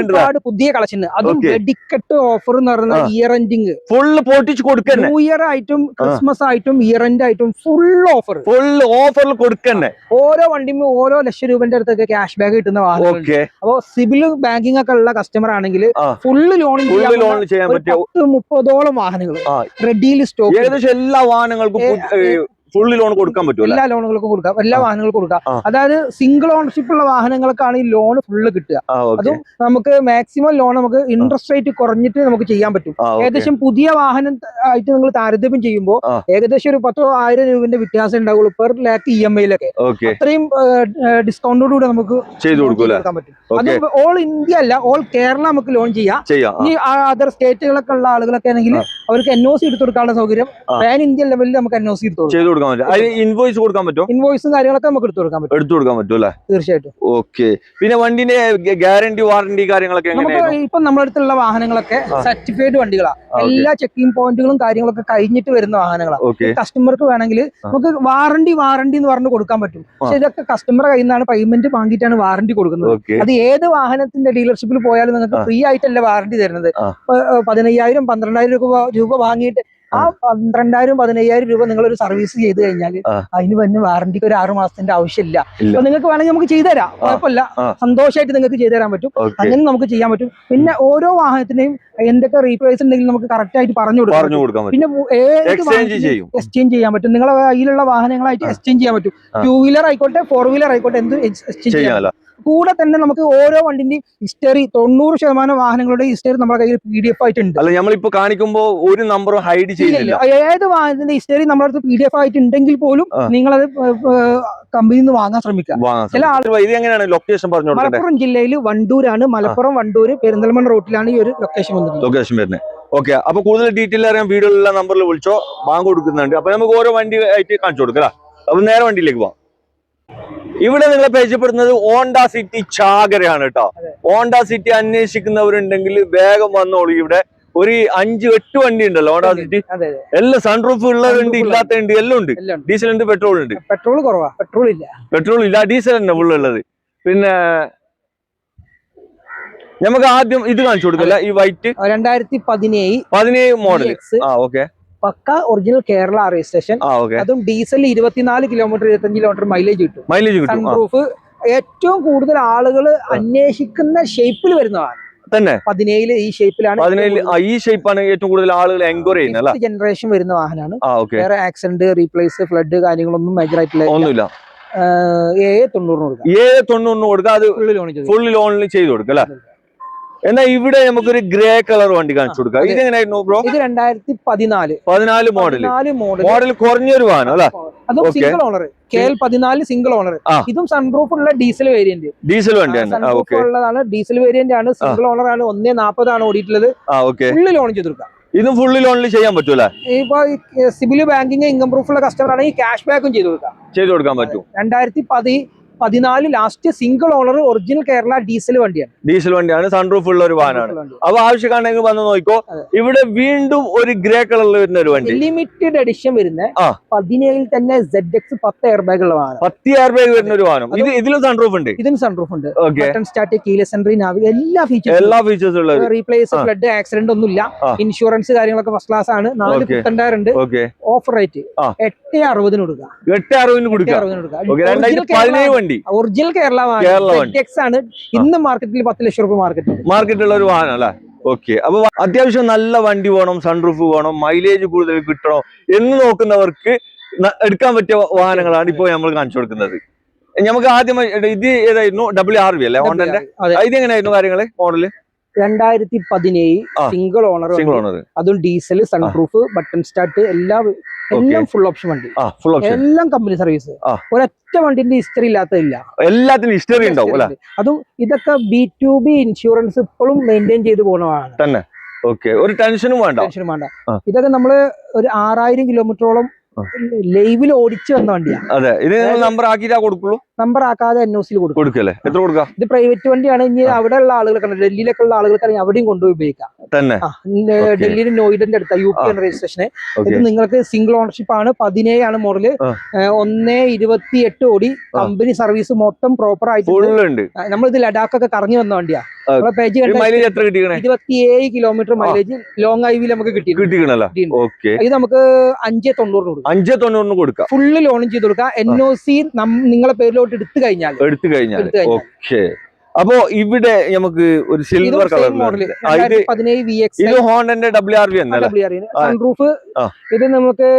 ഒരുപാട് പുതിയ കളക്ഷൻ, അതും വെടിക്കെട്ട് ഓഫർ എന്ന് പറയുന്ന ഇയർ എൻഡിങ് ഫുള്ള് പൊട്ടിച്ച് കൊടുക്കന്നെ. ന്യൂ ഇയർ ആയിട്ടും ക്രിസ്മസ് ആയിട്ടും ഇയർ എൻഡ് ആയിട്ടും ഫുൾ ഓഫറിൽ കൊടുക്കന്നെ. ഓരോ വണ്ടിയും ഓരോ ലക്ഷം രൂപന്റെ അടുത്തൊക്കെ ക്യാഷ് ബാക്ക് കിട്ടുന്ന വാഹനങ്ങളുണ്ട്. അപ്പൊ സിവിൽ ബാങ്കിങ് ഒക്കെ ഉള്ള കസ്റ്റമർ ആണെങ്കിൽ ഫുള്ള് ലോൺ ചെയ്യാൻ പറ്റും. 30-ഓളം വാഹനങ്ങൾ റെഡിയിൽ സ്റ്റോക്ക്. ഏകദേശം എല്ലാ വാഹനങ്ങൾക്കും ഫുള്ളി ലോൺ കൊടുക്കാൻ പറ്റും. എല്ലാ ലോണുകൾക്കും കൊടുക്കാം, എല്ലാ വാഹനങ്ങൾക്കും കൊടുക്കാം. അതായത് സിംഗിൾ ഓണർഷിപ്പ് ഉള്ള വാഹനങ്ങൾക്കാണ് ഈ ലോൺ ഫുള്ള് കിട്ടുക. അതും നമുക്ക് മാക്സിമം ലോൺ നമുക്ക് ഇൻട്രസ്റ്റ് റേറ്റ് കുറഞ്ഞിട്ട് നമുക്ക് ചെയ്യാൻ പറ്റും. ഏകദേശം പുതിയ വാഹനം ആയിട്ട് നിങ്ങൾ താരതമ്യം ചെയ്യുമ്പോൾ ഏകദേശം ഒരു 10,000 രൂപന്റെ വ്യത്യാസം ഉണ്ടാവുള്ളൂ പെർ ലാക്ക് EMI-ലൊക്കെ. അത്രയും ഡിസ്കൗണ്ടോടുകൂടി നമുക്ക് ചെയ്തു കൊടുക്കാൻ പറ്റും. അത് ഓൾ ഇന്ത്യ അല്ല, ഓൾ കേരള നമുക്ക് ലോൺ ചെയ്യാം. ഈ അതർ സ്റ്റേറ്റുകളൊക്കെ ഉള്ള ആളുകളൊക്കെ ആണെങ്കിൽ അവർക്ക് NOC എടുത്തു കൊടുക്കാനുള്ള സൗകര്യം പാൻ ഇന്ത്യൻ ലെവലിൽ നമുക്ക് NOC എടുത്തു ഇൻവോയ്സ് കൊടുക്കാൻ പറ്റും. ഇൻവോയ്സും കാര്യങ്ങളൊക്കെ നമുക്ക് എടുത്തു കൊടുക്കാൻ പറ്റും അല്ലേ? തീർച്ചയായിട്ടും. ഓക്കെ. പിന്നെ വണ്ടിന്റെ ഗ്യാരണ്ടി വാറണ്ടി കാര്യങ്ങളൊക്കെ ഇപ്പൊ നമ്മുടെ അടുത്തുള്ള വാഹനങ്ങളൊക്കെ സർട്ടിഫൈഡ് വണ്ടികളാണ്. എല്ലാ ചെക്കിംഗ് പോയിന്റുകളും കാര്യങ്ങളൊക്കെ കഴിഞ്ഞിട്ട് വരുന്ന വാഹനങ്ങളാണ്. കസ്റ്റമർക്ക് വേണമെങ്കിൽ നമുക്ക് വാറണ്ടി എന്ന് പറഞ്ഞ് കൊടുക്കാൻ പറ്റും. പക്ഷെ ഇതൊക്കെ കസ്റ്റമർ കയ്യിൽ നിന്നാണ് പേയ്മെന്റ് വാങ്ങിയിട്ടാണ് വാറണ്ടി കൊടുക്കുന്നത്. അത് ഏത് വാഹനത്തിന്റെ ഡീലർഷിപ്പിൽ പോയാലും നിങ്ങൾക്ക് ഫ്രീ ആയിട്ടല്ല വാറണ്ടി തരുന്നത്. 15,000 12,000 രൂപ വാങ്ങിയിട്ട് ആ 12,000 15,000 രൂപ നിങ്ങളൊരു സർവീസ് ചെയ്ത് കഴിഞ്ഞാൽ അതിന് പിന്നെ വാറണ്ടിക്ക് ഒരു 6 മാസത്തിന്റെ ആവശ്യമില്ല. അപ്പൊ നിങ്ങൾക്ക് വേണമെങ്കിൽ നമുക്ക് ചെയ്തുതരാം, കുഴപ്പമില്ല. സന്തോഷമായിട്ട് നിങ്ങൾക്ക് ചെയ്തു തരാൻ പറ്റും. അങ്ങനെ നമുക്ക് ചെയ്യാൻ പറ്റും. പിന്നെ ഓരോ വാഹനത്തിനെയും എന്തൊക്കെ റീപ്ലേസ് ഉണ്ടെങ്കിൽ നമുക്ക് കറക്റ്റ് ആയിട്ട് പറഞ്ഞു കൊടുക്കാം. പിന്നെ എക്സ്ചേഞ്ച് ചെയ്യാൻ പറ്റും. നിങ്ങളെ കയ്യിലുള്ള വാഹനങ്ങളായിട്ട് എക്സ്ചേഞ്ച് ചെയ്യാൻ പറ്റും. 2 വീലർ ആയിക്കോട്ടെ 4 വീലർ ആയിക്കോട്ടെ എന്ത് എക്സ്ചേഞ്ച് ചെയ്യാം. കൂടെ തന്നെ നമുക്ക് ഓരോ വണ്ടിന്റെയും ഹിസ്റ്ററി 90% വാഹനങ്ങളുടെ ഹിസ്റ്ററി നമ്മുടെ കയ്യിൽ PDF ആയിട്ടുണ്ട്. അല്ല, നമ്മളിപ്പോ കാണിക്കുമ്പോൾ ഒരു നമ്പറും ഹൈഡ് ചെയ്യുന്നില്ല. ഏത് വാഹനത്തിന്റെ ഹിസ്റ്ററി നമ്മുടെ അടുത്ത് PDF ആയിട്ടുണ്ടെങ്കിൽ പോലും നിങ്ങളത് കമ്പനിയിൽ നിന്ന് വാങ്ങാൻ ശ്രമിക്കാം. ചില ആളുകൾ ലൊക്കേഷൻ പറഞ്ഞു. മലപ്പുറം ജില്ലയിൽ വണ്ടൂരാണ്. മലപ്പുറം വണ്ടൂര് പെരിന്തൽമണ്ണ റൂട്ടിലാണ് ഈ ഒരു ലൊക്കേഷൻ വരുന്നത്. ഓക്കെ. അപ്പൊ കൂടുതൽ ഡീറ്റെയിൽ അറിയാൻ വീഡിയോയിലുള്ള നമ്പറിൽ വിളിച്ചോ, ബാങ്ക് കൊടുക്കുന്നുണ്ട്. അപ്പൊ നമുക്ക് ഓരോ വണ്ടി ആയിട്ട് കാണിച്ചു കൊടുക്കാം. അപ്പൊ നേരെ വണ്ടിയിലേക്ക് പോവാം. ഇവിടെ നിങ്ങളെ പരിചയപ്പെടുന്നത് ഹോണ്ട സിറ്റി ചാകരയാണ് കേട്ടോ. ഹോണ്ട സിറ്റി അന്വേഷിക്കുന്നവരുണ്ടെങ്കിൽ വേഗം വന്നോളൂ. ഇവിടെ ഒരു 5-8 വണ്ടി ഉണ്ടല്ലോ ഹോണ്ട സിറ്റി. എല്ലാം സൺറൂഫ് ഉള്ളതുണ്ട്, ഇല്ലാത്തതുണ്ട്, എല്ലാം ഉണ്ട്. ഡീസൽ ഉണ്ട്, പെട്രോൾ ഉണ്ട്. പെട്രോൾ കുറവാ, പെട്രോൾ ഇല്ല, ഡീസൽ തന്നെ ഫുൾ ഉള്ളത്. പിന്നെ നമുക്ക് ആദ്യം ഇത് കാണിച്ചു കൊടുക്കല്ല, ഈ വൈറ്റ് 2017 മോഡൽ. ഓക്കെ. പക്ക ഒറിജിനൽ കേരള രജിസ്ട്രേഷൻ. അതും ഡീസൽ 24 കിലോമീറ്റർ 25 കിലോമീറ്റർ മൈലേജ് കിട്ടും. സൺറൂഫ് ഏറ്റവും കൂടുതൽ ആളുകൾ അന്വേഷിക്കുന്ന ഷേപ്പിൽ വരുന്നതാണ് തന്നെ. 17 ഈ ഷേപ്പിലാണ്. ഈ ഷേപ്പാണ് ഏറ്റവും കൂടുതൽ ആളുകൾ എൻക്വയറി ചെയ്യുന്നത്. ജനറേഷൻ വരുന്ന വാഹനമാണ്. വേറെ ആക്സിഡന്റ്, റീപ്ലേസ്, ഫ്ലഡ് കാര്യങ്ങളൊന്നും മേജർ ആയിട്ടില്ല. ഒന്നുമില്ല. 790 കൊടുക്കുക. അത് ഫുൾ ലോണിൽ ചെയ്ത് കൊടുക്കുക അല്ലെ? എന്നാ ഇവിടെ നമുക്കൊരു ഗ്രേ കളർ വണ്ടി കാണിച്ചു കൊടുക്കാം. ഇത് എങ്ങനെയായിരുന്നു ബ്രോ? ഇത് 2014 മോഡൽ കുറഞ്ഞൊരു വാഹനം അല്ലെ? അതും single owner, KL14 single owner. ഇതും സൺറൂഫ് ഉള്ള ഡീസൽ വേരിയന്റ്. ഡീസൽ വണ്ടിയാണ്, ഉള്ളതാണ്. ഡീസൽ വേരിയന്റ് ആണ്, സിംഗിൾ ഓണർ ആണ്. 140 ആണ് ഓടിയിട്ടുള്ളത്. ഫുള്ള് ലോൺ ചെയ്ത് കൊടുക്കാം. ഇതും ഫുള്ള് ലോണിൽ ചെയ്യാൻ പറ്റൂല. ഇപ്പൊ സിവിൽ ബാങ്കിങ് ഇൻകം പ്രൂഫ് ഉള്ള കസ്റ്റമർ ആണെങ്കിൽ ക്യാഷ് ബാക്കും ചെയ്ത് കൊടുക്കാൻ പറ്റും. 2014 last single owner original Kerala diesel വണ്ടിയാണ്. സൺറൂഫ് ഉള്ള ഒരു വാഹനമാണ്. അപ്പൊ ആവശ്യക്കാണെങ്കിൽ വന്ന് നോക്കിക്കോ. ഇവിടെ വീണ്ടും ഒരു ഗ്രേ കളറിൽ വരുന്ന ഒരു വണ്ടി, ലിമിറ്റഡ് എഡിഷൻ വരുന്ന 17 തന്നെ ZX 10 എയർ ബാഗ് ഉള്ള വാഹനം. 10 എയർ ബാഗ് വരുന്ന ഒരു വാഹനം. ഇതിലും സൺറൂഫ് ഉണ്ട്. ഇതിന് സൺറൂഫ് ഉണ്ട്. ബട്ടൺ സ്റ്റാർട്ട്, കീലെസ് എൻട്രി, എല്ലാ ഫീച്ചേഴ്സും ഉള്ളത്. റീപ്ലേസ്, ഫ്ലഡ്, ആക്സിഡന്റ് ഒന്നുമില്ല. ഇൻഷുറൻസ് കാര്യങ്ങളൊക്കെ ഫസ്റ്റ് ക്ലാസ് ആണ്. 4 പുത്തണ്ടാറുണ്ട്. ഓഫർ റേറ്റ് 860 കൊടുക്കാം. 860 കൊടുക്കാം. ഒറിജിനൽ കേരള ആണ്. ഇന്ന് മാർക്കറ്റിൽ 10 ലക്ഷം രൂപ മാർക്കറ്റുള്ള ഒരു വാഹനം അല്ലേ? ഓക്കെ. അപ്പൊ അത്യാവശ്യം നല്ല വണ്ടി വേണം, സൺറൂഫ് വേണം, മൈലേജ് കൂടുതൽ കിട്ടണം എന്ന് നോക്കുന്നവർക്ക് എടുക്കാൻ പറ്റിയ വാഹനങ്ങളാണ് ഇപ്പോൾ നമ്മൾ കാണിച്ചു കൊടുക്കുന്നത്. നമുക്ക് ആദ്യം ഇത് ഏതായിരുന്നു? WRV അല്ലേ ഹോണ്ടന്റെ? ഇത് എങ്ങനെയായിരുന്നു കാര്യങ്ങള്? Model 2017 single owner. അതും ഡീസൽ, സൺറൂഫ്, ബട്ടൺ സ്റ്റാർട്ട്, എല്ലാം ഫുൾ ഓപ്ഷൻ വണ്ടി. എല്ലാം കമ്പനി സർവീസ്. ഒരൊറ്റ വണ്ടിന്റെ ഹിസ്റ്ററി ഇല്ലാത്തതില്ല. എല്ലാത്തിനും ഹിസ്റ്ററി ഉണ്ടാവും അല്ലെ? അതും ഇതൊക്കെ B2B ഇൻഷുറൻസ് ഇപ്പോഴും മെയിൻറ്റെയിൻ ചെയ്ത് പോകുന്നതാണ് തന്നെ. ഓക്കെ. ഒരു ടെൻഷനും വേണ്ട. ഇതൊക്കെ നമ്മള് ഒരു 6000 കിലോമീറ്ററോളം ലൈവിൽ ഓടിച്ചു വന്ന വണ്ടിയാണ്. അതെ. ഇത് നമ്പർ ആക്കിയിട്ടാ കൊടുക്കുള്ളൂ? നമ്പർ ആക്കാതെ NOC-ൽ കൊടുക്കല്ലേ? എത്ര കൊടുക്കാം? ഇത് പ്രൈവറ്റ് വണ്ടിയാണ്. ഇനി അവിടെ ഉള്ള ആളുകൾക്ക്, ഡൽഹിയിലൊക്കെ ഉള്ള ആളുകൾക്കാണെങ്കിൽ അവിടെയും കൊണ്ടുപോയി ഉപയോഗിക്കാം തന്നെ. ഡൽഹിയിൽ നോയിഡന്റെ അടുത്ത UP രജിസ്ട്രേഷന്. ഇത് നിങ്ങൾക്ക് സിംഗിൾ ഓണർഷിപ്പ് ആണ്. 17 ആണ് മോഡല്. 128 ഓടി. കമ്പനി സർവീസ് മൊത്തം പ്രോപ്പർ ആയിട്ട്. നമ്മളിത് ലഡാക്ക് ഒക്കെ കറങ്ങി വന്ന വണ്ടിയാ. നമ്മളെ പേജ് മൈലേജ് എത്ര കിട്ടിക്കണേ? 27 കിലോമീറ്റർ മൈലേജ് ലോങ് ഹൈവിൽ നമുക്ക് കിട്ടിക്കണല്ലോ. ഓക്കെ, ഇത് നമുക്ക് 590 കൊടുക്കാം. 590 കൊടുക്കാം. ഫുള്ള് ലോണും ചെയ്ത് കൊടുക്കാം. NOC നിങ്ങളെ പേരിലോട്ട് എടുത്തു കഴിഞ്ഞാൽ. ഓക്കെ, അപ്പോ ഇവിടെ നമുക്ക് ഒരു സിൽവർ കളർ മോഡൽ 2017 VX. ഇത് ഹോണ്ടന്റെ WRV എന്നല്ലേ? സൺറൂഫ്. ഇത് നമുക്ക്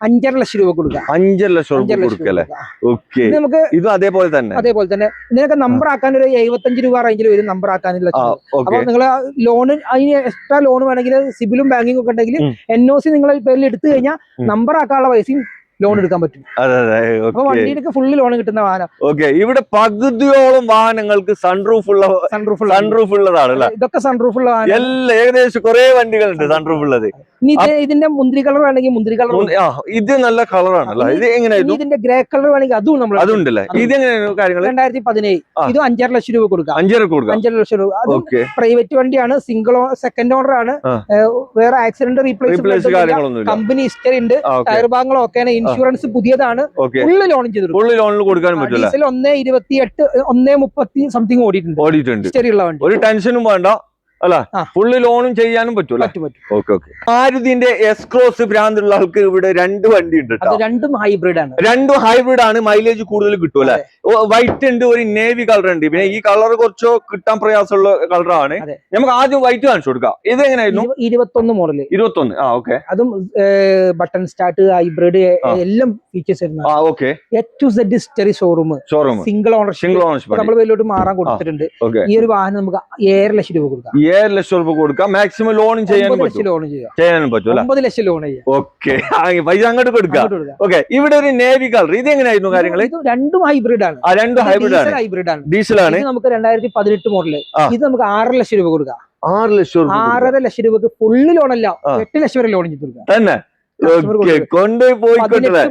5.5 ലക്ഷം രൂപ കൊടുക്കാം. 5.5 ലക്ഷം കൊടുക്കല്ലേ? ഓക്കെ, ഇത് അതേപോലെ തന്നെ ഇതിനൊക്കെ നമ്പർ ആക്കാൻ ഒരു 75 രൂപ റേഞ്ചിൽ വരും നമ്പർ ആക്കാനുള്ള. അപ്പൊ നിങ്ങൾ ലോണ് അതിന് എക്സ്ട്രാ ലോൺ വേണമെങ്കിൽ സിബിലും ബാങ്കിങ് ഒക്കെ ഉണ്ടെങ്കിൽ NOC നിങ്ങളെ പേരിൽ എടുത്തു കഴിഞ്ഞാൽ നമ്പർ ആക്കാനുള്ള പൈസയും ലോൺ എടുക്കാൻ പറ്റും. അപ്പൊ വണ്ടിയിലേക്ക് ഫുള്ള് ലോൺ കിട്ടുന്ന വാഹനം. ഓക്കെ, ഇവിടെ പകുതിയോളം വാഹനങ്ങൾക്ക് സൺറൂഫ് ഉള്ളതാണ്. ഇതൊക്കെ സൺറൂഫ് ഉള്ള വാഹനം. എല്ലാം ഏകദേശം കുറെ വണ്ടികളുണ്ട് സൺറൂഫ് ഉള്ളത്. ഇതിന്റെ മുന്തിരി കളർ വേണമെങ്കിൽ മുന്തിരി കളർ. ഇത് നല്ല കളറാണല്ലോ. ഇത് എങ്ങനെയായിരുന്നു? ഇതിന്റെ ഗ്രേ കളർ വേണമെങ്കിൽ അതും നമ്മൾ അതുണ്ടല്ലേ. ഇത് എങ്ങനെയാണ് കാര്യങ്ങൾ? 2017 ഇത് 5.5 ലക്ഷം രൂപ കൊടുക്കാം. 5.5 ലക്ഷം രൂപ. പ്രൈവറ്റ് വണ്ടിയാണ്, സിംഗിൾ സെക്കൻഡ് ഓണർ ആണ്. വേറെ ആക്സിഡന്റ് റീപ്ലേസ് കമ്പനി ഹിസ്റ്ററി ഉണ്ട്. ടയർ ഭാഗങ്ങളൊക്കെയാണ്. ഇൻഷുറൻസ് പുതിയതാണ്. ഫുള്ള് ലോൺ ചെയ്തിട്ടുണ്ട്. ഫുള്ള് ലോണിൽ കൊടുക്കാൻ പറ്റില്ല. 1.28 1.30 സംതിങ് ഓടിയിട്ടുണ്ട്. ഹിസ്റ്ററി ഉള്ള വണ്ടി. ഒരു ടെൻഷനും വേണ്ട അല്ല, ഫുള്ള് ലോണും ചെയ്യാനും പറ്റൂല. മാരുതിന്റെ എസ് ക്രോസ് ഭ്രാന്തുള്ള ആൾക്ക് ഇവിടെ 2 വണ്ടി ഉണ്ട്. രണ്ടും ഹൈബ്രിഡ് ആണ്. മൈലേജ് കൂടുതൽ കിട്ടും അല്ലെ? വൈറ്റ് ഉണ്ട്, ഒരു നേവി കളർ ഉണ്ട്. പിന്നെ ഈ കളർ കുറച്ചോ കിട്ടാൻ പ്രയാസമുള്ള കളറാണ്. നമുക്ക് ആദ്യം വൈറ്റ് കാണിച്ചു കൊടുക്കാം. ഇത് എങ്ങനെയായിരുന്നു? 21 മോഡൽ. 21. ഓക്കെ, അതും ബട്ടൺ സ്റ്റാർട്ട്, ഹൈബ്രിഡ് എല്ലാം features. History showroom, single ownership നമ്മൾ പേരിലോട്ട് മാറാൻ കൊടുത്തിട്ടുണ്ട്. ഈ ഒരു വാഹനം നമുക്ക് 7.5 ലക്ഷം രൂപ കൊടുക്കാം. 7 ലക്ഷം രൂപ കൊടുക്കാം. മാക്സിമം ലോണും ചെയ്യാനും പറ്റും. 9 ലക്ഷം ലോൺ ചെയ്യാം. ഓക്കെ, പൈസ അങ്ങോട്ട് കൊടുക്കാം. ഓക്കെ, ഇവിടെ ഒരു നേവി കളർ. ഇത് എങ്ങനെയായിരുന്നു കാര്യങ്ങൾ? രണ്ടും ഹൈബ്രിഡ് ആണ്. രണ്ടും ഹൈബ്രിഡ് ആണ്. ഡീസലാണ്. നമുക്ക് 2018 മോഡല്. ഇത് നമുക്ക് 6 ലക്ഷം രൂപ കൊടുക്കാം. 6.5 ലക്ഷം രൂപക്ക് ഫുള്ള് ലോണല്ല, 8 ലക്ഷം വരെ ലോൺ ചെയ്ത് കൊടുക്കാം തന്നെ. കൊണ്ടുപോയി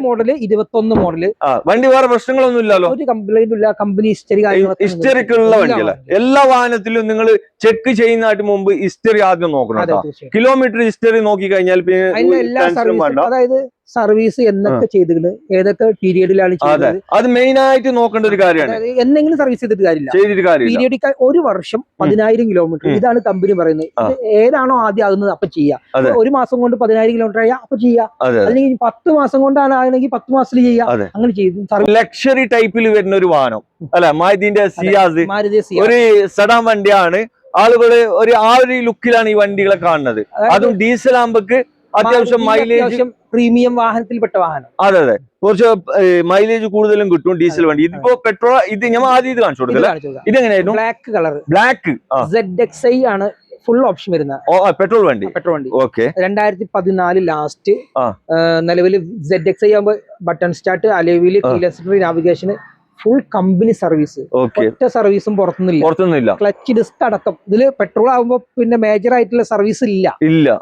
മോഡല് 21 മോഡല്. വണ്ടി വേറെ പ്രശ്നങ്ങളൊന്നും ഇല്ലല്ലോ? ഒരു കംപ്ലൈന്റ് ഇല്ല. കമ്പനി ഹിസ്റ്ററിക്കുള്ള വണ്ടിയല്ല. എല്ലാ വാഹനത്തിലും നിങ്ങൾ ചെക്ക് ചെയ്യുന്നതിന് മുമ്പ് ഹിസ്റ്ററി ആദ്യം നോക്കണം. കിലോമീറ്റർ ഹിസ്റ്ററി നോക്കി കഴിഞ്ഞാൽ അതായത് സർവീസ് എന്നൊക്കെ ചെയ്തിട്ടുണ്ട്, ഏതൊക്കെ പീരിയഡിലാണ് ചെയ്തത്, അത് മെയിൻ ആയിട്ട് നോക്കേണ്ട ഒരു കാര്യമാണ്. എന്തെങ്കിലും സർവീസ് ചെയ്തിട്ട് കാര്യമില്ല. പീരിയഡിക് 1 വർഷം 10,000 കിലോമീറ്റർ. ഇതാണ് കമ്പനി പറയുന്നത്. ഏതാണോ ആദ്യം ആകുന്നത് അപ്പൊ ചെയ്യാം. 1 മാസം കൊണ്ട് 10,000 കിലോമീറ്റർ ആയാൽ അപ്പൊ ചെയ്യാം. അല്ലെങ്കിൽ 10 മാസം കൊണ്ടാണ് ആണെങ്കിൽ 10 മാസത്തിൽ ചെയ്യാം. അങ്ങനെ ചെയ്തു. ലക്ഷറി ടൈപ്പിൽ വരുന്ന ഒരു വാഹനം അല്ലെ, മാരുതിന്റെ സിയാസ്. ഒരു സെഡാൻ വണ്ടിയാണ്. ആളുകള് ആ ഒരു ലുക്കിലാണ് ഈ വണ്ടികളെ കാണുന്നത്. അതും ഡീസൽ ആകുമ്പോക്ക് അത്യാവശ്യം മൈലേജ്, പ്രീമിയം വാഹനത്തിൽപ്പെട്ട വാഹനം. അതെ, കുറച്ച് മൈലേജ് കൂടുതലും കിട്ടും ഡീസൽ വണ്ടി. ഇതിപ്പോ പെട്രോൾ. ഇത് ഞാൻ ആദ്യം ഇത് കാണിച്ചു കൊടുക്കില്ല. ഇതെങ്ങനെയായിരുന്നു? Black colour. ബ്ലാക്ക് ZXi ആണ് ഫുൾ ഓപ്ഷൻ വരുന്ന പെട്രോൾ വണ്ടി. Okay, 2014 last. നിലവിൽ ZXi ആകുമ്പോൾ ബട്ടൺ സ്റ്റാർട്ട്, അലോയിൽ keyless navigation, full company service. ഒറ്റ സർവീസും പുറത്തുനിന്നില്ല. ക്ലച്ച് ഡിസ്ക് അടക്കം. ഇതില് പെട്രോൾ ആകുമ്പോ പിന്നെ മേജർ ആയിട്ടുള്ള സർവീസ് ഇല്ല.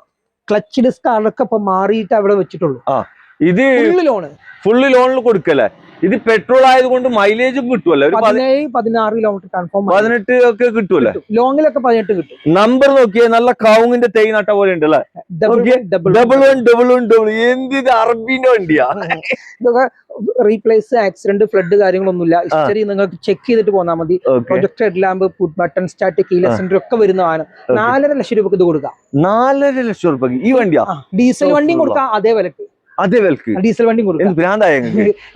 ക്ലച്ച് ഡിസ്ക് അടക്കം ഇപ്പൊ മാറിയിട്ട് അവിടെ വെച്ചിട്ടുള്ളൂ. ഇത് ഫുള്ള് ലോണിൽ കൊടുക്കല്ലേ? ഇത് പെട്രോൾ ആയതുകൊണ്ട് മൈലേജ് കിട്ടുമല്ലോ. 16 കിലോമീറ്റർ കൺഫേം. 18 ഒക്കെ കിട്ടുമല്ലേ? ലോങ്ങിലൊക്കെ 18 കിട്ടും. നമ്പർ നോക്കിയേ, നല്ല കൗങ്ങിന്റെ തൈ നട്ട പോലെ ഉണ്ടല്ലേ? എന്ത് അറബിന്റെ വണ്ടിയാ. ഇതൊക്കെ റീപ്ലേസ്, ആക്സിഡന്റ്, ഫ്ലഡ് കാര്യങ്ങളൊന്നുമില്ല. ഹിസ്റ്ററി നിങ്ങൾക്ക് ചെക്ക് ചെയ്തിട്ട് പോന്നാൽ മതി. Project head lamp, button start, keyless centre ഒക്കെ വരുന്ന വാഹനം. 4.5 ലക്ഷം രൂപക്ക് ഇത് കൊടുക്കാം. 4.5 ലക്ഷം രൂപയ്ക്ക് ഈ വണ്ടിയാ? ഡീസൽ വണ്ടിയും കൊടുക്കാം അതേ വിലക്ക്. ഡീസൽ വണ്ടി കൊടുക്കാം.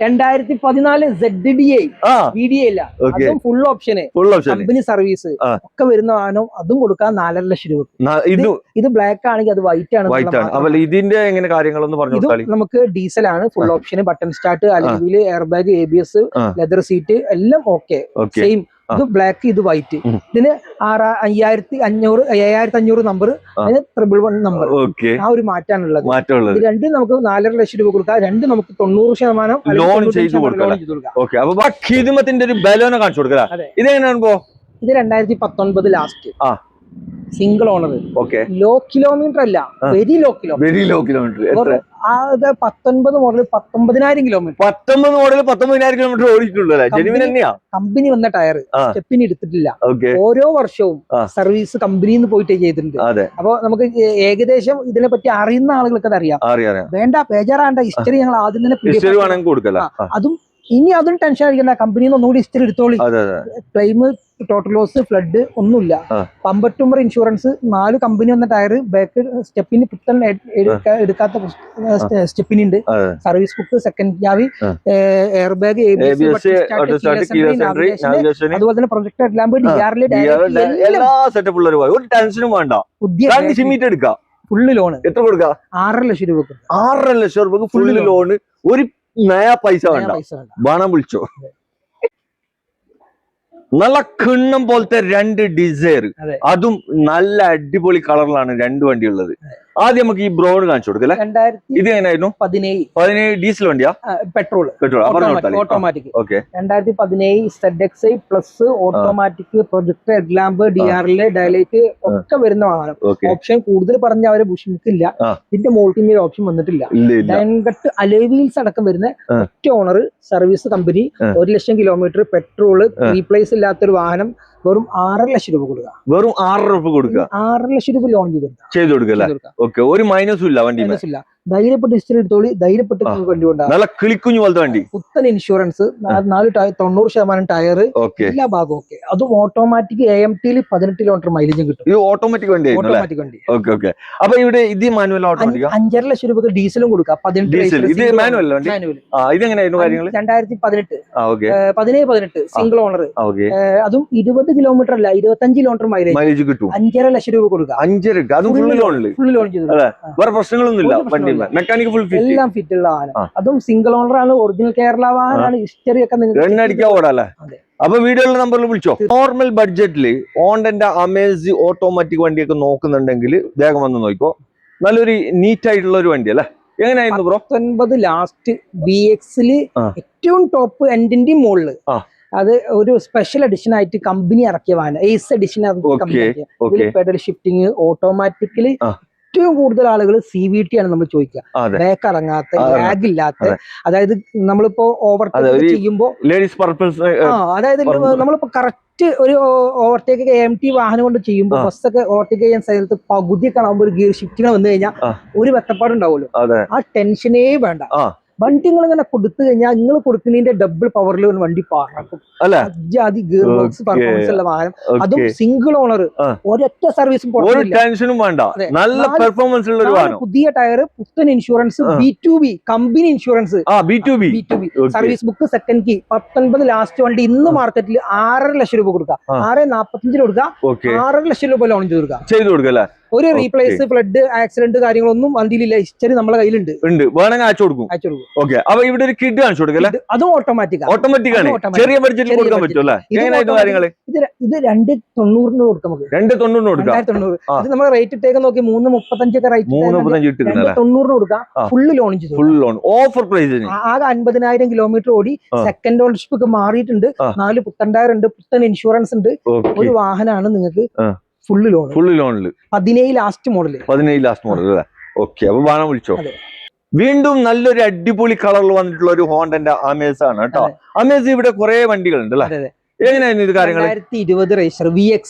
2014 ZDI VDA അതും ഫുൾ ഓപ്ഷന്, കമ്പനി സർവീസ് ഒക്കെ വരുന്ന വാഹനം. അതും കൊടുക്കാം 4.5 ലക്ഷം രൂപ. ഇത് ബ്ലാക്ക് ആണെങ്കിൽ അത് വൈറ്റ് ആണ്. ഇതിന്റെ എങ്ങനെ കാര്യങ്ങളൊന്ന് പറഞ്ഞു? ഇത് നമുക്ക് ഡീസൽ ആണ്, ഫുൾ ഓപ്ഷന്, ബട്ടൺ സ്റ്റാർട്ട്, അല്ലെങ്കിൽ air bag, ABS, leather seat എല്ലാം ഓക്കെ സെയിം. ഇത് ബ്ലാക്ക്, ഇത് വൈറ്റ്. ഇതിന് 7500 നമ്പർ, 111 നമ്പർ. ആ ഒരു മാറ്റാണുള്ളത്. ഇത് രണ്ടും നമുക്ക് 4.5 ലക്ഷം രൂപ കൊടുക്കാം. രണ്ടും നമുക്ക് 90% ലോൺ ചെയ്ത് കൊടുക്കാം. ഖിദ്മത്തിന്റെ ഒരു ബലോന കാണിച്ചു കൊടുക്കാം. ഇതെങ്ങനെയാണ്? ഇത് 2019 last. Single owner. Low kilometre അല്ല, very low kilometre. 19 model 19,000 kilometre. 19 model 19,000 kilometre ഓടിയിട്ടുണ്ടല്ലോ. കമ്പനി വന്ന ടയർ സ്റ്റെപ്പിന് എടുത്തിട്ടില്ല. ഓരോ വർഷവും സർവീസ് കമ്പനിയിൽ നിന്ന് പോയിട്ട് ചെയ്തിട്ടുണ്ട്. അപ്പൊ നമുക്ക് ഏകദേശം ഇതിനെ പറ്റി അറിയുന്ന ആളുകൾക്ക് അത് അറിയാം. വേണ്ട, ബേജാറാണ്ട. ഹിസ്റ്ററി ഞങ്ങൾ ആദ്യം തന്നെ അതും ഇനി അതും ടെൻഷൻ അടിക്കണ്ട, കമ്പനിയിൽ നിന്ന് ഒന്നുകൂടി ഹിസ്റ്ററി എടുത്തോളി. അതെ അതെ. ക്ലെയിം, ടോട്ടൽ ലോസ്, ഫ്ലഡ് ഒന്നുമില്ല. പമ്പട്ടുമ്പർ ഇൻഷുറൻസ്, 4 കമ്പനി വന്ന ടയർ, ബാക്ക് സ്റ്റെപ്പിന് പുത്തൻ എടുക്കാത്ത സ്റ്റെപ്പിനുണ്ട്, സർവീസ് ബുക്ക്, സെക്കൻഡ് ചാവി, എയർ ബാഗ്, അതുപോലെ തന്നെ പ്രൊജക്ടർ ലാമ്പ്, എല്ലാ സെറ്റപ്പ് ഉള്ള ഒരു ടെൻഷനും വേണ്ട. പുതിയ ഫുള്ള് ലോണ് എത്ര കൊടുക്കുക? 6.5 ലക്ഷം രൂപ. 6.5 ലക്ഷം രൂപക്ക് ഫുള്ള് ലോണ്. ഒരു നയാ പൈസ വേണ്ട. ബാണം വിളിച്ചോ. നല്ല കിണ്ണം പോലത്തെ 2 ഡിസയർ, അതും നല്ല അടിപൊളി കളറിലാണ് 2 വണ്ടി ഉള്ളത്. ആദ്യം നമുക്ക് ഈ ബ്രൗൺ കാണിച്ചു കൊടുക്കല്ലേ. ഇത് എങ്ങനെയായിരുന്നു? 17 ഡീസൽ വണ്ടിയാ? Petrol automatic. 2017 ZXi plus automatic, projector headlamp, DRL, ഡയലൈറ്റ് ഒക്കെ വരുന്ന വാഹനം. ഓപ്ഷൻ കൂടുതൽ പറഞ്ഞ അവരെ ബുഷിമിക്കില്ല. ഇതിന്റെ മോൾക്കിന്റെ ഓപ്ഷൻ വന്നിട്ടില്ല. ഡയൻകട്ട് അലോവീൽസ് അടക്കം വരുന്ന ഒറ്റ ഓണർ, സർവീസ് കമ്പനി, 1 ലക്ഷം കിലോമീറ്റർ, പെട്രോള്, റീപ്ലേസ് ഇല്ലാത്തൊരു വാഹനം. വെറും 6.5 ലക്ഷം രൂപ കൊടുക്കുക. വെറും 6 രൂപ കൊടുക്കുക. 6.5 ലക്ഷം രൂപ ലോൺ ചെയ്ത് കൊടുക്കുക. ഓക്കെ, ഒരു മൈനസും ഇല്ല വണ്ടി. ധൈര്യപ്പെട്ട് ഹിസ്റ്ററി എടുത്തോളി, ധൈര്യപ്പെട്ട് വണ്ടി കൊണ്ടാണ്. നല്ല കിളിക്കുഞ്ഞു പോലത്തെ വണ്ടി, പുത്തൻ ഇൻഷുറൻസ്, 90% ടയർ, എല്ലാ ഭാഗവും ഓക്കെ. അതും ഓട്ടോമാറ്റിക് AMT 18 കിലോമീറ്റർ മൈലേജും കിട്ടും. ഇത് ഓട്ടോമാറ്റിക് വണ്ടി. ഓട്ടോമാറ്റിക് വണ്ടി. ഓക്കെ. അപ്പൊ ഇവിടെ ഇത് മാനുവൽ ഓട്ടോമാറ്റിക്. 5.5 ലക്ഷം രൂപ ഡീസലും കൊടുക്കാം. 18 ഇത് മാനുവൽ. ഇതെങ്ങനെയായിരുന്നു കാര്യങ്ങൾ? 2018 സിംഗിൾ ഓണർ. അതും 20 കിലോമീറ്റർ അല്ല, 25 കിലോമീറ്റർ മൈലേജ് കിട്ടും. 5.5 ലക്ഷം രൂപ കൊടുക്കാം. 5.5 ഫുൾ ലോൺ ചെയ്തു. വേറെ പ്രശ്നങ്ങളൊന്നുമില്ല. മെക്കാനിക് ഫുൾ ഫിറ്റ്, എല്ലാം ഫിറ്റ് ഉള്ള വാഹനം. അതും സിംഗിൾ ഓണർ ആണ്, ഒറിജിനൽ കേരള വാഹനമാണ്. ഹിസ്റ്ററി ഒക്കെ നിങ്ങൾക്ക്. അപ്പൊ വീഡിയോയിലെ നമ്പറിൽ വിളിച്ചോ. നോർമൽ ബഡ്ജറ്റില് ഹോണ്ടന്റെ അമേസ് ഓട്ടോമാറ്റിക് വണ്ടിയൊക്കെ നോക്കുന്നുണ്ടെങ്കിൽ വേഗം വന്ന് നോക്കിക്കോ. നല്ലൊരു നീറ്റ് ആയിട്ടുള്ള ഒരു വണ്ടി അല്ലേ. എങ്ങനെയായിരുന്നു ബ്രോ? 19 ലാസ്റ്റ് VX-ല് ഏറ്റവും ടോപ്പ് എൻഡിന്റെ മുകളില്. അത് ഒരു സ്പെഷ്യൽ എഡിഷൻ ആയിട്ട് കമ്പനി ഇറക്കിയ വാഹനം, ace edition. Pedal shifting, automatically ഏറ്റവും കൂടുതൽ ആളുകൾ CVT ആണ് നമ്മൾ ചോദിക്കുക. ബാക്ക് ഇറങ്ങാത്ത, ലാഗ് ഇല്ലാത്ത, അതായത് നമ്മളിപ്പോ ഓവർടേക്ക് ചെയ്യുമ്പോ അതായത് നമ്മളിപ്പോ കറക്റ്റ് ഒരു ഓവർടേക്ക് AMT വാഹനം കൊണ്ട് ചെയ്യുമ്പോൾ, ബസ്സൊക്കെ ഓവർടേക്ക് ചെയ്യാൻ സ്ഥലത്ത് പകുതിയൊക്കെ ആകുമ്പോൾ ഒരു ഗിയർ ഷിഫ്റ്റിംഗ് വന്നു കഴിഞ്ഞാൽ ഒരു വെത്തപ്പാടുണ്ടാവുമല്ലോ. ആ ടെൻഷനേ വേണ്ട. വണ്ടി നിങ്ങൾ ഇങ്ങനെ കൊടുത്തു കഴിഞ്ഞാൽ നിങ്ങൾ കൊടുക്കുന്നതിന്റെ ഡബിൾ പവറിൽ വണ്ടി പറക്കും. ഗിയർ ബോക്സ് പെർഫോമൻസ് ഉള്ള വാഹനം, അതും സിംഗിൾ ഓണർ, ഒരൊറ്റ സർവീസും ടെൻഷനും വേണ്ട. നല്ല പെർഫോമൻസ് ഉള്ള ഒരു വാഹനം. പുതിയ ടയർ, പുത്തൻ insurance, B2B company insurance, B2B service book, second key. 19 last വണ്ടി ഇന്ന് മാർക്കറ്റിൽ 6.5 ലക്ഷം രൂപ കൊടുക്കുക. 6.45 കൊടുക്കുക. 6.5 ലക്ഷം രൂപ ലോൺ ചെയ്ത് കൊടുക്കുക. ഒരു റീപ്ലേസ്, ഫ്ലഡ്, ആക്സിഡന്റ് കാര്യങ്ങളൊന്നും വണ്ടിയിലില്ല. ഹിസ്റ്ററി നമ്മളെ കയ്യിലുണ്ട്. വേണമെങ്കിൽ അയച്ചു കൊടുക്കും. അപ്പൊ ഇവിടെ ഒരു കിഡ് കാണിച്ചു കൊടുക്കല്ലേ. അതും ഓട്ടോമാറ്റിക് ആണ്. ചെറിയ ബഡ്ജറ്റിൽ കൊടുക്കാൻ പറ്റുമല്ലേ? കാര്യങ്ങള് ഇത് 2.90 കൊടുക്കാം. നമുക്ക് 2.90 കൊടുക്കാം. 2.90 ഇത് നമ്മൾ റേറ്റ് ഇട്ടേക്ക് നോക്കി 3.35 ഒക്കെ റേറ്റ്. 3.90 കൊടുക്കാം. ഫുള്ള് ലോൺ ചെയ്തു. Full loan offer price. ആകെ 50,000 കിലോമീറ്റർ ഓടി. സെക്കൻഡ് ഓണർഷിപ്പ് ഒക്കെ മാറിയിട്ടുണ്ട്. 4 പുത്തൻ ടയർ ഉണ്ട്, പുത്തൻ ഇൻഷുറൻസ് ഉണ്ട്. ഒരു വാഹനമാണ് നിങ്ങൾക്ക് ഫുള്ള് ലോണില്. 17 ലാസ്റ്റ് മോഡൽ അല്ലേ? ഓക്കെ. അപ്പൊ വാഹനം വിളിച്ചോ. വീണ്ടും നല്ലൊരു അടിപൊളി കളറിൽ വന്നിട്ടുള്ള ഒരു ഹോണ്ടന്റെ അമേസ് ആണ് കേട്ടോ. അമേസ് ഇവിടെ കുറെ വണ്ടികളുണ്ട് അല്ലേ? എങ്ങനെയായിരുന്നു ഇത് കാര്യങ്ങൾ? 2020 racer VX,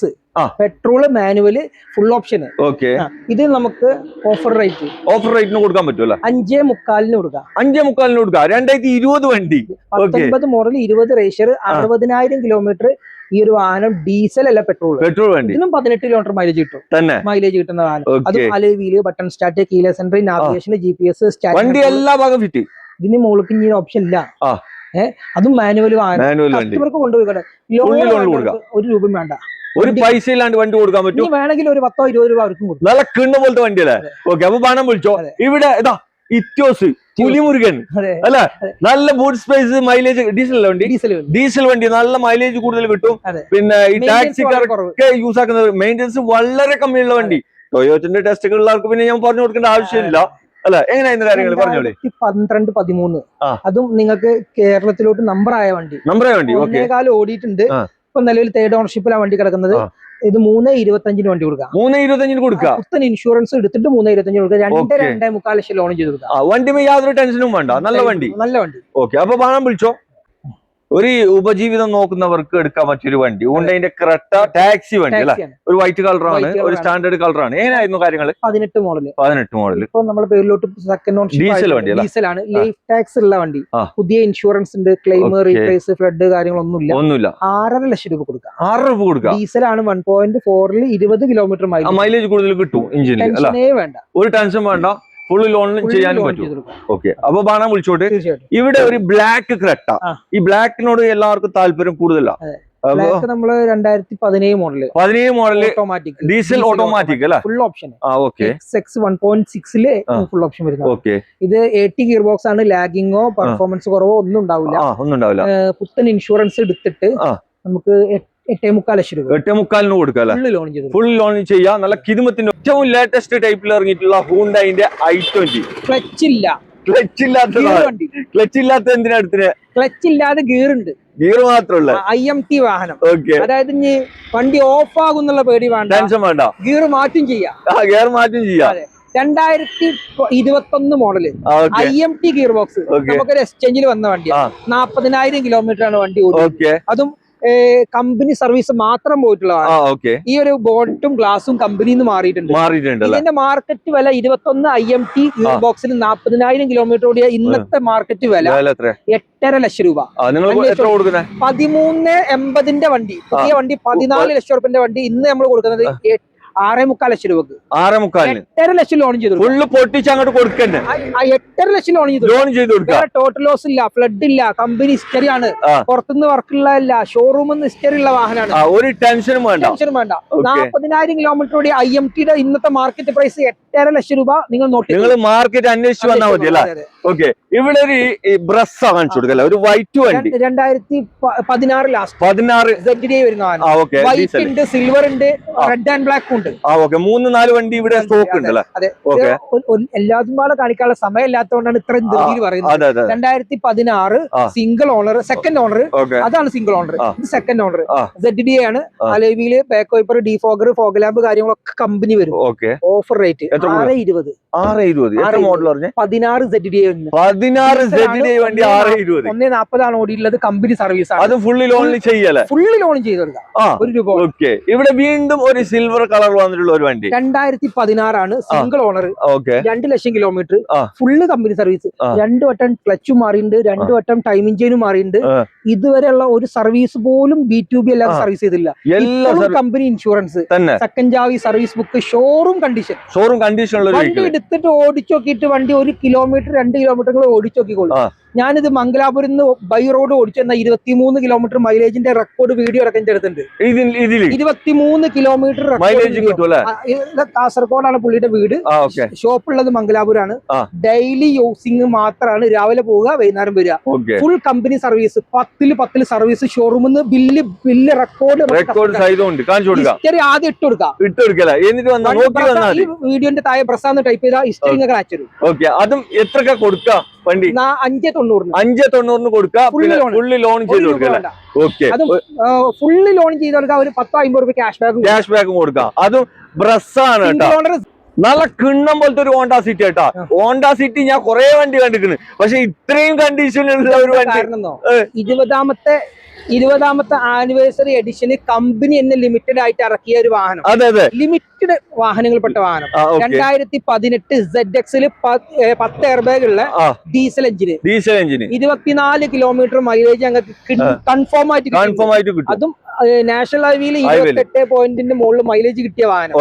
petrol, manual, full option. Okay. ഇത് നമുക്ക് ഓഫർ റേറ്റിന് കൊടുക്കാൻ പറ്റുമല്ലോ. 5.45 കൊടുക്കാം. 5.45 കൊടുക്കാം. 2020 വണ്ടി, 19 മോഡൽ, 20 റേസർ, 60,000 കിലോമീറ്റർ. ഈ ഒരു വാഹനം ഡീസൽ അല്ല, പെട്രോൾ വണ്ടി. ഇതിനും 18 കിലോമീറ്റർ മൈലേജ് കിട്ടും. മൈലേജ് കിട്ടുന്ന വാഹനം. അതും alloy wheel, button start, keyless entry, navigation, GPS, വണ്ടി എല്ലാ ഭാഗം ഫിറ്റ്. ഇതിന് മുകളിൽ ഇനി ഓപ്ഷൻ ഇല്ല. അതും മാനുവൽ വാഹനം. കസ്റ്റമർക്ക് കൊണ്ടുപോയി ഒരു രൂപ വേണ്ട, ഒരു പൈസ ഇല്ലാണ്ട് വണ്ടി കൊടുക്കാൻ പറ്റും. വേണമെങ്കിൽ ഒരു 10-20 രൂപ അവർക്കും കൊടുക്കും. നല്ല കിണ്ണ പോലത്തെ വണ്ടിയല്ലേ? ഓക്കെ. അപ്പൊ പണം വിളിച്ചോ. ഇവിടെ ഇതാ ഇത്യോസ്, പുലിമുരുകൻ അല്ലെ. നല്ല ബൂട്ട് സ്പേസ്, മൈലേജ്. ഡീസൽ വണ്ടി, നല്ല മൈലേജ് കൂടുതൽ കിട്ടും. പിന്നെ ഈ ടാക്സിക്കാർക്ക് യൂസ് ആക്കുന്നത്, മെയിൻ്റെനൻസ് വളരെ കമ്മിയുള്ള വണ്ടി. ടൊയോറ്റന്റെ ടെസ്റ്റ് ഉള്ളവർക്ക് പിന്നെ ഞാൻ പറഞ്ഞു കൊടുക്കേണ്ട ആവശ്യമില്ല അല്ലെ. എങ്ങനെയായിരുന്നു കാര്യങ്ങൾ പറഞ്ഞോളൂ. 12-13 അതും നിങ്ങൾക്ക് കേരളത്തിലോട്ട് നമ്പറായ വണ്ടി. ഒന്നേകാലം ഓടിയിട്ടുണ്ട്. ഇപ്പൊ നിലവിൽ 3rd ഓണർഷിപ്പിലാണ് വണ്ടി കിടക്കുന്നത്. ഇത് 3.25 വണ്ടി കൊടുക്കാം. 3.25 കൊടുക്കാം. പുത്തൻ ഇൻഷുറൻസ് എടുത്തിട്ട് 3.25 കൊടുക്കാം. 2.25 ലക്ഷം ലോൺ ചെയ്ത് കൊടുക്കാം. വണ്ടി യാതൊരു ടെൻഷനും വേണ്ട. നല്ല വണ്ടി. ഓക്കെ. അപ്പൊ പണം വിളിച്ചോ. ഒരു ഉപജീവിതം നോക്കുന്നവർക്ക് എടുക്കാൻ പറ്റിയൊരു വണ്ടി ഹ്യുണ്ടായിന്റെ ക്രെറ്റ ടാക്സി വണ്ടി അല്ലെ, ഒരു വൈറ്റ് കളറാണ്, ഒരു സ്റ്റാൻഡേർഡ് കളറാണ്. എങ്ങനെയായിരുന്നു കാര്യങ്ങൾ? 18 മോഡല്. 18 മോഡൽ. ഇപ്പൊ നമ്മുടെ പേരിലോട്ട് സെക്കൻഡ് ഓൺ ഡീസൽ വണ്ടി, ഡീസലാണ്, ലൈഫ് ടാക്സ് ഉള്ള വണ്ടി, പുതിയ ഇൻഷുറൻസ് ഉണ്ട്, ക്ലെയിം റീപ്ലേസ് ഫ്ലഡ് കാര്യങ്ങളൊന്നുമില്ല. 6.5 ലക്ഷം രൂപ കൊടുക്കാം. 6 രൂപ കൊടുക്കാം. ഡീസലാണ് 1.4 20 കിലോമീറ്റർ മൈലേജ് കൂടുതൽ കിട്ടും എഞ്ചിനിൽ. വേണ്ട, ഒരു ടെൻഷൻ വേണ്ട, ഫുൾ ലോണിലും ചെയ്യാനും പറ്റും. ഓക്കെ, അപ്പൊ ബാണ വിളിച്ചോട്ട്. ഇവിടെ ഒരു ബ്ലാക്ക് ക്രെറ്റ, ഈ ബ്ലാക്കിനോട് എല്ലാവർക്കും താല്പര്യം കൂടുതലാണ്. നമ്മള് 2017 model, 17 model automatic, diesel automatic അല്ലെ, full option. Okay, XX 1.6 full option വരുന്നത്. ഓക്കെ, ഇത് 80 ഗിയർ ബോക്സ് ആണ്. ലാഗിങ്ങോ പെർഫോമൻസ് കുറവോ ഒന്നും ഉണ്ടാവില്ല. പുത്തൻ ഇൻഷുറൻസ് എടുത്തിട്ട് നമുക്ക് 8.25 ലക്ഷം രൂപ 8.25 കൊടുക്കാം. ഫുൾ ലോൺ ചെയ്യാം. നല്ല കിതുമത്തിന്റെ ഏറ്റവും ലേറ്റസ്റ്റ് ടൈപ്പിൽ ഇറങ്ങിയിട്ടുള്ള ഹ്യുണ്ടായിന്റെ i20. ക്ലച്ച് ഇല്ല, ക്ലച്ച് ഇല്ലാത്ത എന്തിനാ എടുത്തിന്? ക്ലച്ച് ഇല്ലാതെ ഗിയർ ഉണ്ട്, ഗിയർ മാത്രമല്ല IMT വാഹനം. ഓക്കെ, അതായത് ഇനി വണ്ടി ഓഫ് ആകുന്നുള്ള പേടി വേണ്ട, ടെൻഷൻ വേണ്ട, ഗിയർ മാറ്റും ചെയ്യാം. ഗിയർ മാറ്റും ചെയ്യാം. 2021 മോഡല് IMT ഗിയർ ബോക്സ്, നമുക്കൊരു എക്സ്ചേഞ്ചിൽ വന്ന വണ്ടിയാണ്. 40,000 കിലോമീറ്റർ ആണ് വണ്ടി ഓടിയത്. അതും കമ്പനി സർവീസ് മാത്രം പോയിട്ടുള്ളതാണ്. ഈ ഒരു ബോണ്ടും ഗ്ലാസും കമ്പനിയിൽ നിന്ന് മാറിയിട്ടുണ്ട്. ഇതിന്റെ മാർക്കറ്റ് വില 21 IMT ഗിയർ ബോക്സിന് 40,000 കിലോമീറ്റർ ഓടിയ ഇന്നത്തെ മാർക്കറ്റ് വില 8.5 ലക്ഷം രൂപ. 13.80 വണ്ടി, പുതിയ വണ്ടി 14 ലക്ഷം രൂപന്റെ വണ്ടി ഇന്ന് നമ്മൾ കൊടുക്കുന്നത് 6.25 ലക്ഷം രൂപക്ക്. 8.5 ലക്ഷം ലോൺ ചെയ്തു, ഫുള്ള് പൊട്ടിച്ച് അങ്ങോട്ട് കൊടുക്കണ്ടേ? 8.5 ലക്ഷം ലോൺ ചെയ്തു. ടോട്ടൽ ലോസ് ഇല്ല, ഫ്ലഡ് ഇല്ല, കമ്പനി ഹിസ്റ്ററി ആണ്, പുറത്തുനിന്ന് വർക്കുള്ള ഷോറൂമിൽ നിന്ന് ഹിസ്റ്ററി ഉള്ള വാഹനമാണ്. ഒരു ടെൻഷനും വേണ്ട. 40,000 കിലോമീറ്റർ ഓടി IMTയുടെ ഇന്നത്തെ മാർക്കറ്റ് പ്രൈസ് 8.5 ലക്ഷം രൂപ. നിങ്ങൾ മാർക്കറ്റ് അന്വേഷിച്ച് വന്നാൽ മതി അല്ലേ? ഓക്കെ, ഇവിടെ ഒരു ബ്രസ്സ കാണിച്ചു കൊടുക്കല്ലേ, ഒരു വൈറ്റ് വണ്ടി 2016 ലാസ്റ്റ് 16 ZDI വരുന്ന വൈറ്റ് ഉണ്ട്, സിൽവർ ഉണ്ട്, റെഡ് ആൻഡ് ബ്ലാക്ക് ഉണ്ട്. 3-4 വണ്ടി ഇവിടെ സ്റ്റോക്ക് ഉണ്ടല്ലേ? എല്ലാതും പാടെ കാണിക്കാനുള്ള സമയം ഇല്ലാത്തതുകൊണ്ടാണ് ഇത്രയും ധൃതിയിൽ പറയുന്നത്. 2016 സിംഗിൾ ഓണർ, സെക്കൻഡ് ഓണർ, അതാണ് സിംഗിൾ ഓണർ, ഇത് സെക്കൻഡ് ഓണർ. ZDI ആണ്. അലോയില് back wiper, defogger, fog lamp കാര്യങ്ങളൊക്കെ കമ്പനി വരും. Offer rate 6.20. 16 ZDI 16 വണ്ടി 6.20. 1.40 ഓടിയുള്ളത്, കമ്പനി സർവീസ് ആണ്. അത് ഫുള്ളി ലോൺ ചെയ്യല്ലേ? ഫുള്ളി ലോൺ ചെയ്ത് കൊടുക്കാം. 1 രൂപ. ഇവിടെ വീണ്ടും ഒരു സിൽവർ കളർ വന്നിട്ടുള്ള ഒരു വണ്ടി 2016 ആണ്, സിംഗിൾ ഓണർ, 2 ലക്ഷം കിലോമീറ്റർ, ഫുള്ള് കമ്പനി സർവീസ്. 2 വട്ടം ക്ലച്ചും മാറിയിട്ടുണ്ട്, 2 വട്ടം ടൈമിംഗ് ചെയിനും മാറിയിട്ടുണ്ട്. ഇതുവരെയുള്ള ഒരു സർവീസ് പോലും B2B അല്ലാതെ സർവീസ് ചെയ്തില്ല. കമ്പനി ഇൻഷുറൻസ്, സെക്കൻഡ് ചാവി, സർവീസ് ബുക്ക്, ഷോറൂം കണ്ടീഷൻ. വണ്ടി എടുത്തിട്ട് ഓടിച്ചു നോക്കിയിട്ട് വണ്ടി 1 കിലോമീറ്റർ 2 കിലോമീറ്റർ ഓടിച്ചു നോക്കിക്കോളൂ. ഞാനിത് മംഗലാപുരം ബൈ റോഡ് ഓടിച്ചു തന്ന 23 കിലോമീറ്റർ മൈലേജിന്റെ റെക്കോർഡ് വീഡിയോ ഇറക്കാൻ എടുത്തിട്ടുണ്ട്. 23 കിലോമീറ്റർ കാസർഗോഡാണ് പുള്ളിയുടെ വീട്, ഷോപ്പുള്ളത് മംഗലാപുരമാണ്. ഡെയിലി യൂസിങ് മാത്രമാണ്, രാവിലെ പോവുക വൈകുന്നേരം വരിക. ഫുൾ കമ്പനി സർവീസ്, 10 സർവീസ്, ഷോറൂമിൽ നിന്ന് ബില്ല് റെക്കോർഡ് ആദ്യം ഇട്ട് കൊടുക്കാം. വീഡിയോന്റെ താഴെ പ്രസാദ് ടൈപ്പ് ചെയ്താൽ ഹിസ്റ്ററി അയച്ചു. അതും എത്ര കൊടുക്കാം? 5.90 കൊടുക്കാം. ഫുള്ളി ലോൺ ചെയ്ത് കൊടുക്കാം. ഫുള്ളി ലോൺ ചെയ്ത് കൊടുക്കാം. ഒരു 10-50 രൂപ ക്യാഷ് ബാക്കും കൊടുക്കാം. അതും ബ്രസ്സാണ് കേട്ടോ. നല്ല കിണ്ണം പോലത്തെ ഒരു ഹോണ്ട സിറ്റി കേട്ടാ. ഹോണ്ട സിറ്റി ഞാൻ കുറെ വണ്ടി കണ്ടിട്ടുണ്ട്, പക്ഷെ ഇത്രയും കണ്ടീഷനുള്ള ഒരു വണ്ടി 20ാമത്തെ ആനിവേഴ്സറി എഡിഷന് കമ്പനി എന്നെ ലിമിറ്റഡ് ആയിട്ട് ഇറക്കിയ ഒരു വാഹനം. ലിമിറ്റഡ് വാഹനങ്ങൾപ്പെട്ട വാഹനം. 2018 ZX 10 എയർ ബാഗ് ഉള്ള ഡീസൽ എഞ്ചിന്, 24 കിലോമീറ്റർ മൈലേജ് ഞങ്ങൾക്ക് കൺഫേം ആയിട്ട് കിട്ടും. അതും നാഷണൽ ഹൈവേയിൽ 28 പോയിന്റിന്റെ മുകളിൽ മൈലേജ് കിട്ടിയ വാഹനം.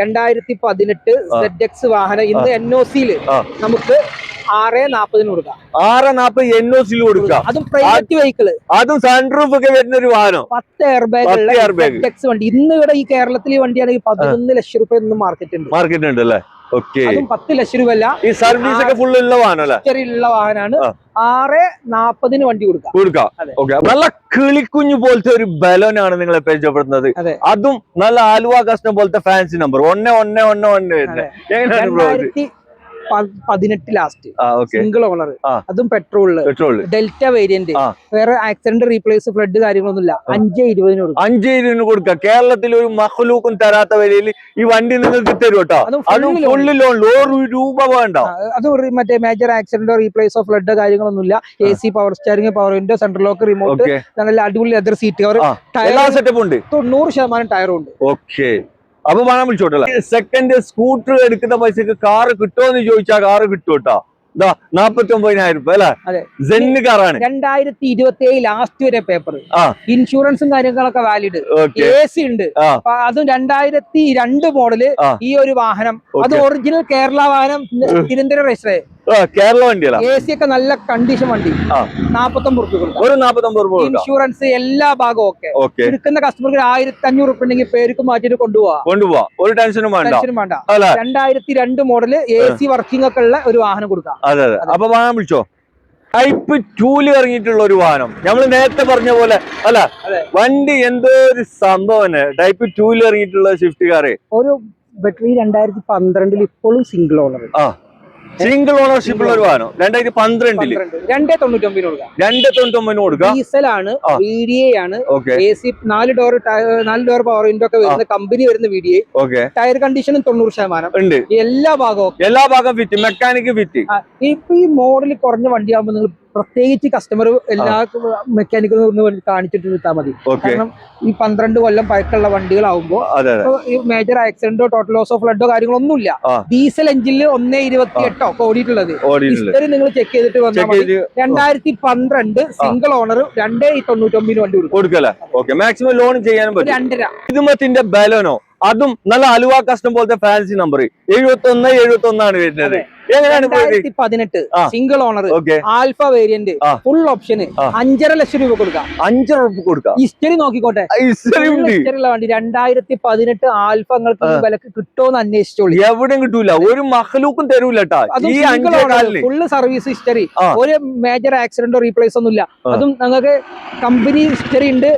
2018 ZX വാഹനം ഇന്ന് NOC-ല് നമുക്ക് 6.40 കൊടുക്കാം. 6.40 കൊടുക്കാം. അതും പ്രൈവറ്റ് വെഹിക്കിള്, അതും സൺറൂഫ് ഒക്കെ വരുന്ന ഒരു വാഹനം. 10 എയർ ബാഗ് ZX വണ്ടി. ഇന്ന് ഇവിടെ ഈ കേരളത്തിൽ ഈ വണ്ടിയാണെങ്കിൽ 11 ലക്ഷം രൂപ മാർക്കറ്റ് ഉണ്ട് അല്ലേ? അതും 10 ലക്ഷം രൂപ അല്ല. ഈ സർവീസ് ഒക്കെ ഫുൾ ഉള്ള വാഹനമാണ്. 6.40 വണ്ടി കൊടുക്കാം. നല്ല കിളിക്കുഞ്ഞു പോലത്തെ ഒരു ബലോനാണ് നിങ്ങളെ പരിചയപ്പെടുന്നത്. അതും നല്ല ആലുവ കസ്റ്റം പോലത്തെ ഫാൻസി നമ്പർ 1111 വരുന്നത്. 18 ലാസ്റ്റ് ഓക്കെ സിംഗിൾ ഓണർ, ആ. അതും പെട്രോളില്, പെട്രോള് ഡെൽറ്റ വേരിയന്റ്, ആ. വേറെ ആക്സിഡന്റ് റീപ്ലേസ് ഫ്ലഡ് കാര്യങ്ങളൊന്നുമില്ല. 520 കൊടുക്കും. 5 കൊടുക്കുക. കേരളത്തിൽ ഒരു മഹ്ലൂക്കും തരാത്ത വിലയിൽ ഈ വണ്ടി നിങ്ങൾക്ക് തരും കേട്ടോ. അതും അതും full ഫുള്ള് ലോൺ, 1 രൂപ വേണ്ട. അത് മറ്റേ മേജർ ആക്സിഡന്റോ റീപ്ലേസോ ഫ്ലഡ് കാര്യങ്ങളൊന്നുമില്ല. AC, power steering, power window, central lock, remote, okay, നല്ല അടിപൊളി ലെതർ സീറ്റ് കവർ, എല്ലാ സെറ്റപ്പും ഉണ്ട്. 90% ടയറും ഉണ്ട്. ഓക്കെ, അപ്പൊ വേണം വിളിച്ചോട്ടല്ല. സെക്കൻഡ് സ്കൂട്ടർ എടുക്കുന്ന പൈസക്ക് കാറ് കിട്ടുമോന്ന് ചോദിച്ചാൽ കാറ് കിട്ടും കേട്ടോ. 49,000 രൂപ അല്ലെ? സെന്ന് കാറാണ്. 2027 ലാസ്റ്റ് വരെ പേപ്പർ, ഇൻഷുറൻസും കാര്യങ്ങളൊക്കെ വാലിഡ്, AC ഉണ്ട്. അതും 2002 മോഡല്. ഈ ഒരു വാഹനം അത് ഒറിജിനൽ കേരള വാഹനം, തിരുവനന്തപുരം രജിസ്റ്റർ, കേരള വണ്ടിയല്ല. AC ഒക്കെ നല്ല കണ്ടീഷൻ വണ്ടി. 49 രൂപ, ഒരു 49 രൂപ. ഇൻഷുറൻസ് എല്ലാ ഭാഗവും ഓക്കെ. എടുക്കുന്ന കസ്റ്റമർക്ക് 1,500 രൂപ ഉണ്ടെങ്കിൽ പേർക്ക് മാറ്റിട്ട് കൊണ്ടുപോവാ. ഒരു ടെൻഷനും വേണ്ട. 2002 മോഡല് AC വർക്കിംഗ് ഒക്കെ ഉള്ള ഒരു വാഹനം കൊടുക്കാം. അതെ അതെ. അപ്പൊ വാഹനം വിളിച്ചോ. ടൈപ്പ് 2 ഇറങ്ങിയിട്ടുള്ള ഒരു വാഹനം, നമ്മൾ നേരത്തെ പറഞ്ഞ പോലെ അല്ല, വണ്ടി എന്തോ ഒരു സംഭവം. ടൈപ്പ് 2 ഇറങ്ങിയിട്ടുള്ള സ്വിഫ്റ്റ് കാറ്, ഒരു ബാറ്ററി 2012 ഇപ്പോഴും സിംഗിൾ ഓണർ, സിംഗിൾ ഓണർഷിപ്പ് ഉള്ള ഒരു വാഹനം. 2012 299 കൊടുക്കാം. ഡീസലാണ്, VDA ആണ്, okay. AC 4 door power window ഒക്കെ വരുന്ന കമ്പനി വരുന്ന VDA. ഓക്കെ, ടയർ കണ്ടീഷനും 90% ഉണ്ട്. എല്ലാ ഭാഗവും ഫിറ്റ്, മെക്കാനിക് ഫിറ്റ്. ഇപ്പൊ ഈ മോഡൽ കുറഞ്ഞ വണ്ടിയാകുമ്പോൾ നിങ്ങൾ പ്രത്യേകിച്ച് കസ്റ്റമർ എല്ലാ മെക്കാനിക്കും കാണിച്ചിട്ട് എടുത്താൽ മതി. കാരണം ഈ 12 കൊല്ലം പഴക്കമുള്ള വണ്ടികളാവുമ്പോ ഈ മേജർ ആക്സിഡന്റോ ടോട്ടൽ ലോസ് ഓഫ് ഫ്ലഡോ കാര്യങ്ങളൊന്നുമില്ല. ഡീസൽ എഞ്ചിനിൽ 1.28 ഒക്കെ ഓടിയിട്ടുള്ളത്. ഹിസ്റ്ററി നിങ്ങൾ ചെക്ക് ചെയ്തിട്ട് വന്നാൽ മതി. 2012 സിംഗിൾ ഓണർ 299 വണ്ടി കൊടുക്കല്ലേ. ഓക്കെ, മാക്സിമം ലോൺ ചെയ്യാനും പറ്റും. 2.5 ഇതുമത്തിന്റെ ബലോനോ, അതും നല്ല അലുവ കസ്റ്റം പോലത്തെ ഫാൻസി നമ്പർ 71 ആണ് വരുന്നത്. എങ്ങനെയാണ് 2018 single owner, alpha variant, full option 5.5 ലക്ഷം രൂപ കൊടുക്കാം. 5 രൂപ കൊടുക്കാം. ഹിസ്റ്ററി നോക്കിക്കോട്ടെ. ഹിസ്റ്ററിയുള്ള വണ്ടി 2018 ആൽഫ നിങ്ങൾക്ക് ഈ വിലക്ക് കിട്ടുമെന്ന് അന്വേഷിച്ചോളൂ. എവിടെയും കിട്ടൂല, ഒരു മഹ്ലൂക്കും തരൂല. ഫുള്ള് സർവീസ് ഹിസ്റ്ററി, ഒരു മേജർ ആക്സിഡന്റോ റീപ്ലേസ് ഒന്നുമില്ല. അതും നിങ്ങൾക്ക് കമ്പനി ഹിസ്റ്ററി ഉണ്ട്,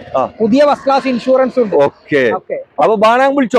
പുതിയ ഫസ്റ്റ് ക്ലാസ് ഇൻഷുറൻസ് ഉണ്ട്. ഓക്കെ, അപ്പൊ ബാണാൻ വിളിച്ചോ.